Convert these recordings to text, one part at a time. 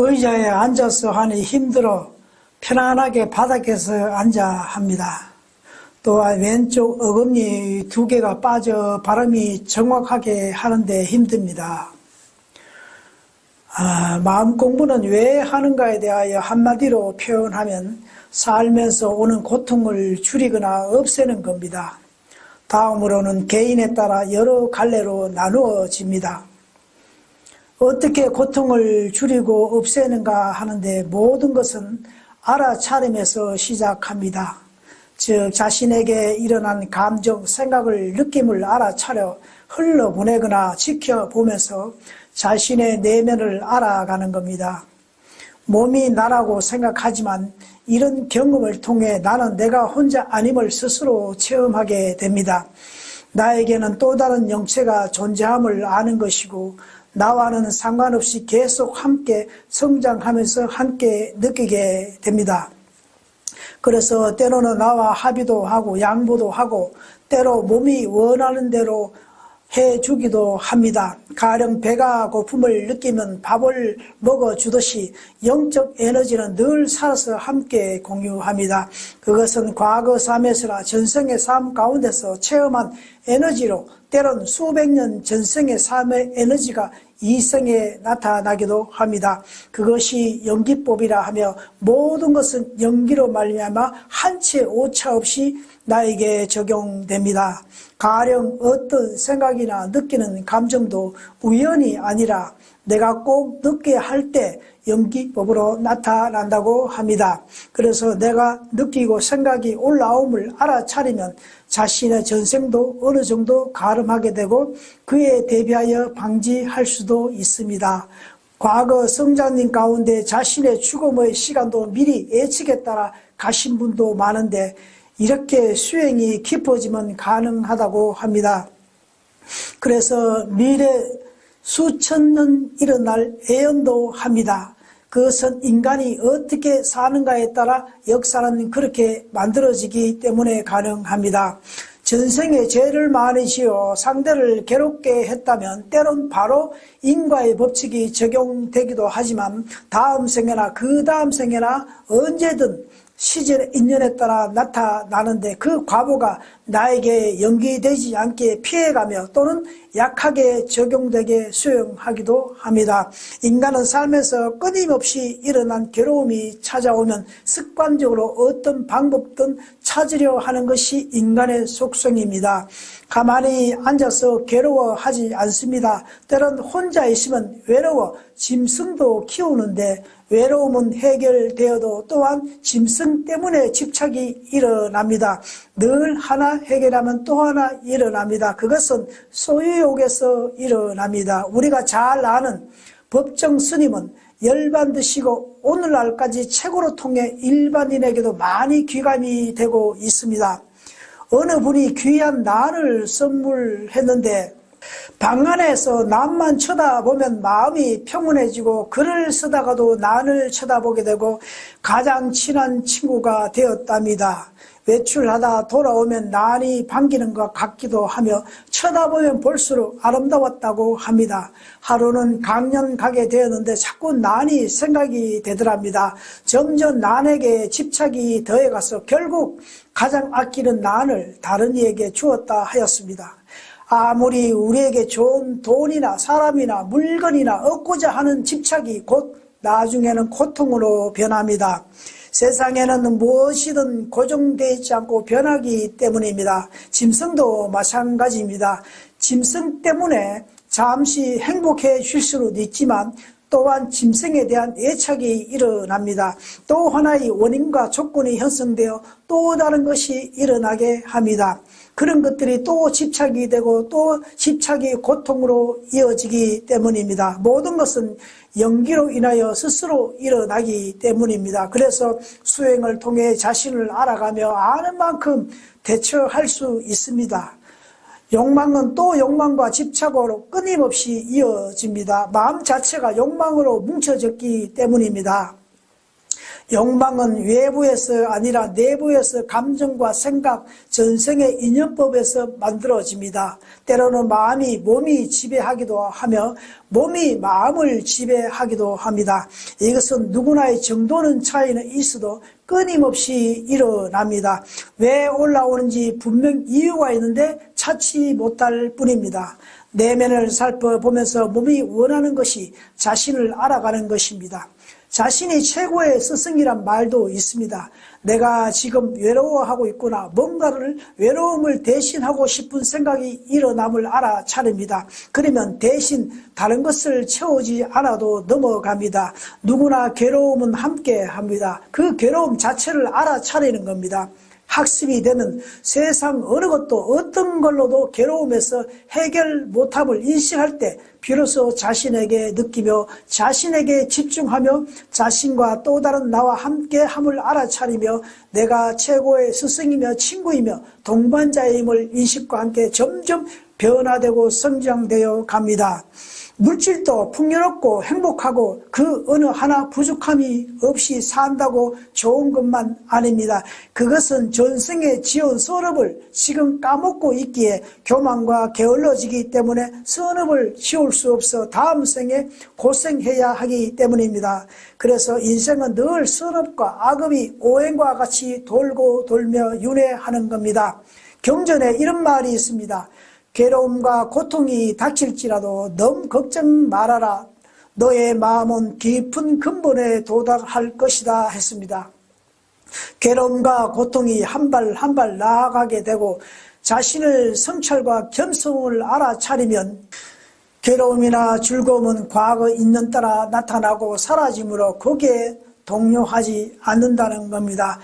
의자에 앉아서 하니 힘들어 편안하게 바닥에서 앉아 합니다. 또한 왼쪽 어금니 2개가 빠져 발음이 정확하게 하는데 힘듭니다. 마음 공부는 왜 하는가에 대하여 한마디로 표현하면 살면서 오는 고통을 줄이거나 없애는 겁니다. 다음으로는 개인에 따라 여러 갈래로 나누어집니다. 어떻게 고통을 줄이고 없애는가 하는데 모든 것은 알아차림에서 시작합니다. 즉 자신에게 일어난 감정, 생각을, 느낌을 알아차려 흘러보내거나 지켜보면서 자신의 내면을 알아가는 겁니다. 몸이 나라고 생각하지만 이런 경험을 통해 나는 내가 혼자 아님을 스스로 체험하게 됩니다. 나에게는 또 다른 영체가 존재함을 아는 것이고 나와는 상관없이 계속 함께 성장하면서 함께 느끼게 됩니다. 그래서 때로는 나와 합의도 하고 양보도 하고 때로 몸이 원하는 대로 해주기도 합니다. 가령 배가 고픔을 느끼면 밥을 먹어주듯이 영적 에너지는 늘 살아서 함께 공유합니다. 그것은 과거 삶에서나 전생의 삶 가운데서 체험한 에너지로 때론 수백 년 전생의 삶의 에너지가 이생에 나타나기도 합니다. 그것이 연기법이라 하며 모든 것은 연기로 말미암아 한 채 오차 없이 나에게 적용됩니다. 가령 어떤 생각이나 느끼는 감정도 우연이 아니라 내가 꼭 느끼게 할 때 연기법으로 나타난다고 합니다. 그래서 내가 느끼고 생각이 올라옴을 알아차리면 자신의 전생도 어느 정도 가름하게 되고 그에 대비하여 방지할 수도 있습니다. 과거 성장님 가운데 자신의 죽음의 시간도 미리 예측에 따라 가신 분도 많은데 이렇게 수행이 깊어지면 가능하다고 합니다. 그래서 미래 수천 년 일어날 예언도 합니다. 그것은 인간이 어떻게 사는가에 따라 역사는 그렇게 만들어지기 때문에 가능합니다. 전생에 죄를 많이 지어 상대를 괴롭게 했다면 때론 바로 인과의 법칙이 적용되기도 하지만 다음 생애나 그 다음 생애나 언제든 시절의 인연에 따라 나타나는데 그 과보가 나에게 연기되지 않게 피해가며 또는 약하게 적용되게 수용하기도 합니다. 인간은 삶에서 끊임없이 일어난 괴로움이 찾아오면 습관적으로 어떤 방법든 찾으려 하는 것이 인간의 속성입니다. 가만히 앉아서 괴로워하지 않습니다. 때론 혼자 있으면 외로워 짐승도 키우는데 외로움은 해결되어도 또한 짐승 때문에 집착이 일어납니다. 늘 하나 해결하면 또 하나 일어납니다. 그것은 소유욕에서 일어납니다. 우리가 잘 아는 법정 스님은 열반드시고 오늘날까지 책으로 통해 일반인에게도 많이 귀감이 되고 있습니다. 어느 분이 귀한 난을 선물했는데 방 안에서 난만 쳐다보면 마음이 평온해지고 글을 쓰다가도 난을 쳐다보게 되고 가장 친한 친구가 되었답니다. 외출하다 돌아오면 난이 반기는 것 같기도 하며 쳐다보면 볼수록 아름다웠다고 합니다. 하루는 강연 가게 되었는데 자꾸 난이 생각이 되더랍니다. 점점 난에게 집착이 더해가서 결국 가장 아끼는 난을 다른 이에게 주었다 하였습니다. 아무리 우리에게 좋은 돈이나 사람이나 물건이나 얻고자 하는 집착이 곧 나중에는 고통으로 변합니다. 세상에는 무엇이든 고정되어 있지 않고 변하기 때문입니다. 짐승도 마찬가지입니다. 짐승 때문에 잠시 행복해질 수는 있지만 또한 짐승에 대한 애착이 일어납니다. 또 하나의 원인과 조건이 형성되어 또 다른 것이 일어나게 합니다. 그런 것들이 또 집착이 되고 또 집착이 고통으로 이어지기 때문입니다. 모든 것은 연기로 인하여 스스로 일어나기 때문입니다. 그래서 수행을 통해 자신을 알아가며 아는 만큼 대처할 수 있습니다. 욕망은 또 욕망과 집착으로 끊임없이 이어집니다. 마음 자체가 욕망으로 뭉쳐졌기 때문입니다. 욕망은 외부에서 아니라 내부에서 감정과 생각, 전생의 인연법에서 만들어집니다. 때로는 마음이 몸이 지배하기도 하며 몸이 마음을 지배하기도 합니다. 이것은 누구나의 정도는 차이는 있어도 끊임없이 일어납니다. 왜 올라오는지 분명 이유가 있는데 찾지 못할 뿐입니다. 내면을 살펴보면서 몸이 원하는 것이 자신을 알아가는 것입니다. 자신이 최고의 스승이란 말도 있습니다. 내가 지금 외로워하고 있구나. 뭔가를 외로움을 대신하고 싶은 생각이 일어남을 알아차립니다. 그러면 대신 다른 것을 채우지 않아도 넘어갑니다. 누구나 괴로움은 함께 합니다. 그 괴로움 자체를 알아차리는 겁니다. 학습이 되면 세상 어느 것도 어떤 걸로도 괴로움에서 해결 못함을 인식할 때 비로소 자신에게 느끼며 자신에게 집중하며 자신과 또 다른 나와 함께함을 알아차리며 내가 최고의 스승이며 친구이며 동반자임을 인식과 함께 점점 변화되고 성장되어 갑니다. 물질도 풍요롭고 행복하고 그 어느 하나 부족함이 없이 산다고 좋은 것만 아닙니다. 그것은 전생에 지은 선업을 지금 까먹고 있기에 교만과 게을러지기 때문에 선업을 지울 수 없어 다음 생에 고생해야 하기 때문입니다. 그래서 인생은 늘 선업과 악업이 오행과 같이 돌고 돌며 윤회하는 겁니다. 경전에 이런 말이 있습니다. 괴로움과 고통이 닥칠지라도 너무 걱정 말아라. 너의 마음은 깊은 근본에 도달할 것이다 했습니다. 괴로움과 고통이 한 발 한 발 나아가게 되고 자신을 성찰과 겸손을 알아차리면 괴로움이나 즐거움은 과거 있는 따라 나타나고 사라지므로 거기에 동요하지 않는다는 겁니다.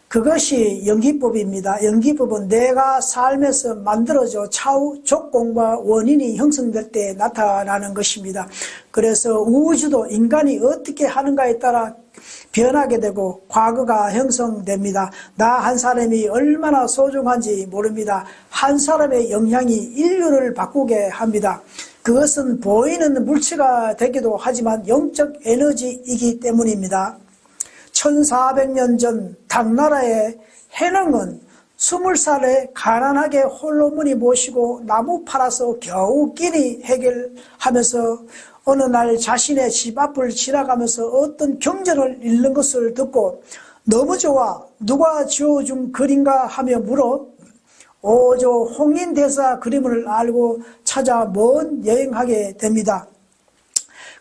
그것이 연기법입니다. 연기법은 내가 삶에서 만들어져 차후 조건과 원인이 형성될 때 나타나는 것입니다. 그래서 우주도 인간이 어떻게 하는가에 따라 변하게 되고 과거가 형성됩니다. 나 한 사람이 얼마나 소중한지 모릅니다. 한 사람의 영향이 인류를 바꾸게 합니다. 그것은 보이는 물체가 되기도 하지만 영적 에너지이기 때문입니다. 1400년 전 당나라의 해능은 20살에 가난하게 홀로머니 모시고 나무 팔아서 겨우 끼니 해결하면서 어느 날 자신의 집 앞을 지나가면서 어떤 경전을 읽는 것을 듣고 너무 좋아, 누가 지어준 글인가 하며 물어 오조 홍인대사 그림을 알고 찾아 먼 여행하게 됩니다.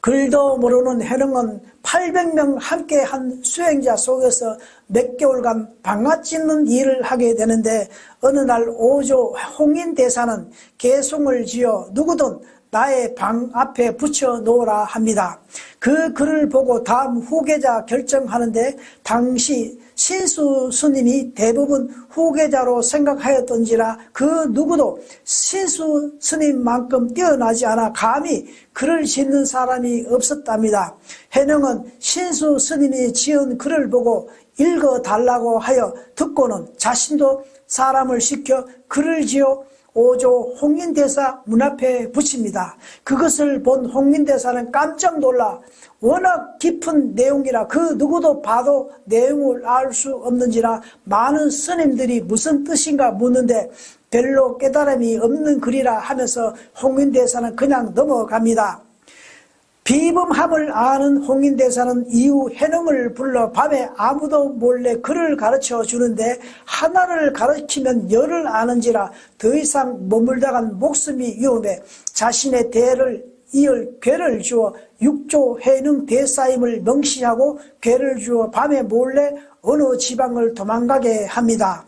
글도 모르는 해능은 800명 함께한 수행자 속에서 몇 개월간 방아 찧는 일을 하게 되는데 어느 날 오조 홍인대사는 개송을 지어 누구든 나의 방 앞에 붙여 놓으라 합니다. 그 글을 보고 다음 후계자 결정하는데 당시 신수 스님이 대부분 후계자로 생각하였던지라 그 누구도 신수 스님만큼 뛰어나지 않아 감히 글을 짓는 사람이 없었답니다. 해능은 신수 스님이 지은 글을 보고 읽어달라고 하여 듣고는 자신도 사람을 시켜 글을 지어 오조 홍인대사 문 앞에 붙입니다. 그것을 본 홍인대사는 깜짝 놀라 워낙 깊은 내용이라 그 누구도 봐도 내용을 알 수 없는지라 많은 스님들이 무슨 뜻인가 묻는데 별로 깨달음이 없는 글이라 하면서 홍인대사는 그냥 넘어갑니다. 비범함을 아는 홍인대사는 이후 해능을 불러 밤에 아무도 몰래 글을 가르쳐 주는데 하나를 가르치면 열을 아는지라 더 이상 머물다간 목숨이 위험해 자신의 대를 이을 괴를 주어 육조 해능 대사임을 명시하고 괴를 주어 밤에 몰래 어느 지방을 도망가게 합니다.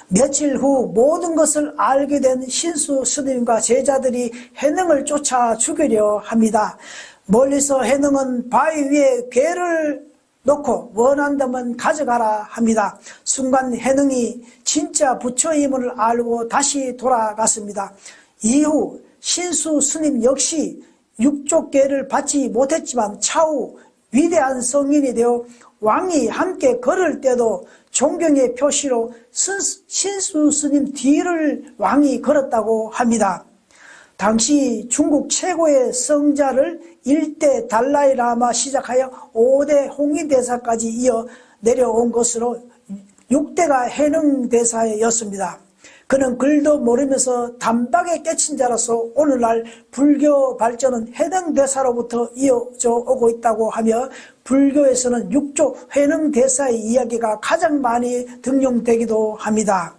며칠 후 모든 것을 알게 된 신수 스님과 제자들이 해능을 쫓아 죽이려 합니다. 멀리서 해능은 바위 위에 괴를 놓고 원한다면 가져가라 합니다. 순간 해능이 진짜 부처임을 알고 다시 돌아갔습니다. 이후 신수 스님 역시 육조괴를 받지 못했지만 차후 위대한 성인이 되어 왕이 함께 걸을 때도 존경의 표시로 신수 스님 뒤를 왕이 걸었다고 합니다. 당시 중국 최고의 성자를 1대 달라이라마 시작하여 5대 홍위대사까지 이어 내려온 것으로 6대가 해능대사였습니다. 그는 글도 모르면서 단박에 깨친 자로서 오늘날 불교 발전은 해능대사로부터 이어져 오고 있다고 하며 불교에서는 6조 해능대사의 이야기가 가장 많이 등용되기도 합니다.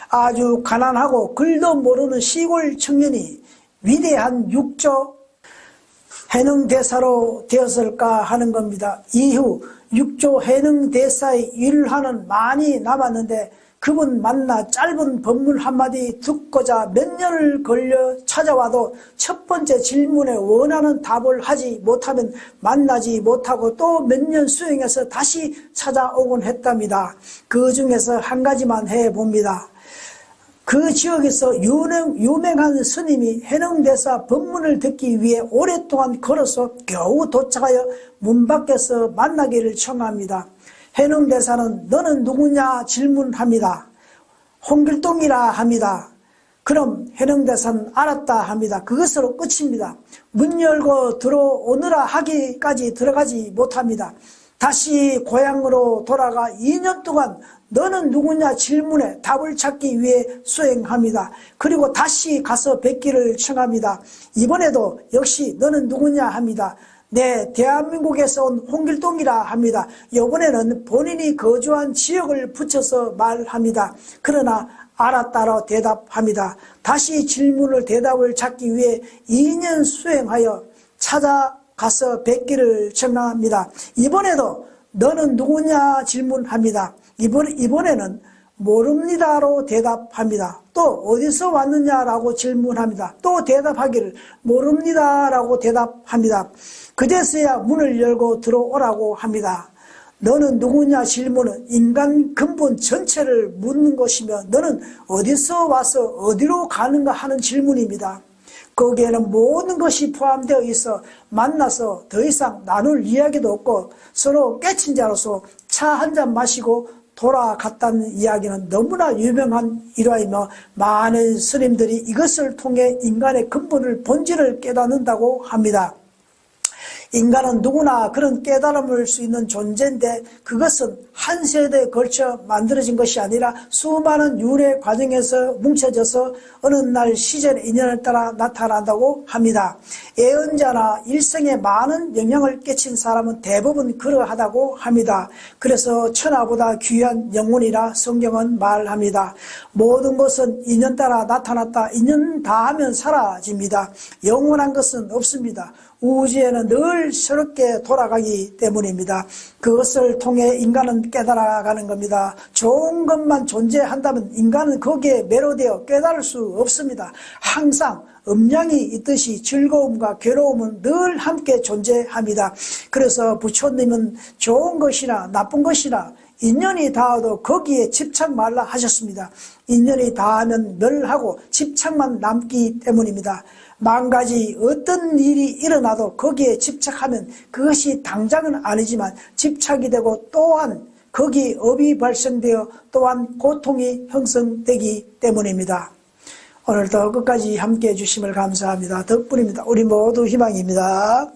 아주 가난하고 글도 모르는 시골 청년이 위대한 6조 해능대사로 되었을까 하는 겁니다. 이후 6조 해능대사의 일화는 많이 남았는데 그분 만나 짧은 법문 한마디 듣고자 몇 년을 걸려 찾아와도 첫 번째 질문에 원하는 답을 하지 못하면 만나지 못하고 또 몇 년 수행해서 다시 찾아오곤 했답니다. 그 중에서 한 가지만 해봅니다. 그 지역에서 유명한 스님이 해능대사 법문을 듣기 위해 오랫동안 걸어서 겨우 도착하여 문 밖에서 만나기를 청합니다. 해능대사는 너는 누구냐 질문합니다. 홍길동이라 합니다. 그럼 해능대사는 알았다 합니다. 그것으로 끝입니다. 문 열고 들어오느라 하기까지 들어가지 못합니다. 다시 고향으로 돌아가 2년 동안 너는 누구냐 질문에 답을 찾기 위해 수행합니다. 그리고 다시 가서 뵙기를 청합니다. 이번에도 역시 너는 누구냐 합니다. 네, 대한민국에서 온 홍길동이라 합니다. 이번에는 본인이 거주한 지역을 붙여서 말합니다. 그러나 알았다로 대답합니다. 다시 질문을 대답을 찾기 위해 2년 수행하여 찾아가서 뵙기를 청합니다. 이번에도 너는 누구냐 질문합니다. 이번에는 모릅니다로 대답합니다. 또 어디서 왔느냐라고 질문합니다. 또 대답하기를 모릅니다라고 대답합니다. 그제서야 문을 열고 들어오라고 합니다. 너는 누구냐 질문은 인간 근본 전체를 묻는 것이며 너는 어디서 와서 어디로 가는가 하는 질문입니다. 거기에는 모든 것이 포함되어 있어 만나서 더 이상 나눌 이야기도 없고 서로 깨친 자로서 차 한 잔 마시고 돌아갔다는 이야기는 너무나 유명한 일화이며 많은 스님들이 이것을 통해 인간의 근본을 본질을 깨닫는다고 합니다. 인간은 누구나 그런 깨달음을 수 있는 존재인데 그것은 한 세대에 걸쳐 만들어진 것이 아니라 수많은 윤회 과정에서 뭉쳐져서 어느 날 시절의 인연에 따라 나타난다고 합니다. 예언자나 일생에 많은 영향을 끼친 사람은 대부분 그러하다고 합니다. 그래서 천하보다 귀한 영혼이라 성경은 말합니다. 모든 것은 인연 따라 나타났다. 인연 다하면 사라집니다. 영원한 것은 없습니다. 우주에는 늘 새롭게 돌아가기 때문입니다. 그것을 통해 인간은 깨달아가는 겁니다. 좋은 것만 존재한다면 인간은 거기에 매료되어 깨달을 수 없습니다. 항상 음양이 있듯이 즐거움과 괴로움은 늘 함께 존재합니다. 그래서 부처님은 좋은 것이나 나쁜 것이나 인연이 닿아도 거기에 집착 말라 하셨습니다. 인연이 닿으면 멸하고 집착만 남기 때문입니다. 만 가지 어떤 일이 일어나도 거기에 집착하면 그것이 당장은 아니지만 집착이 되고 또한 거기에 업이 발생되어 또한 고통이 형성되기 때문입니다. 오늘도 끝까지 함께해 주심을 감사합니다. 덕분입니다. 우리 모두 희망입니다.